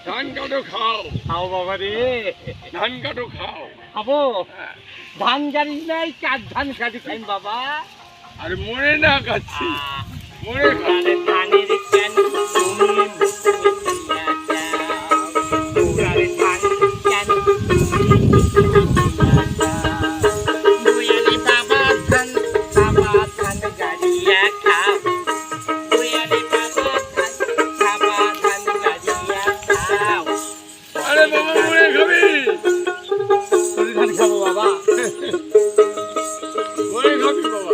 ধান কাটো খাও খাও বাবা রে, ধান কাটো খাও খাবো। ধান জানিস নাই, চার ধান কাটি খাইন বাবা। আর মনে না খাচ্ছি মনে ধানের ধানের কেন তুমি আরে বাবা মনে খাবি ধান খাবো বাবা। মনে খাবি বাবা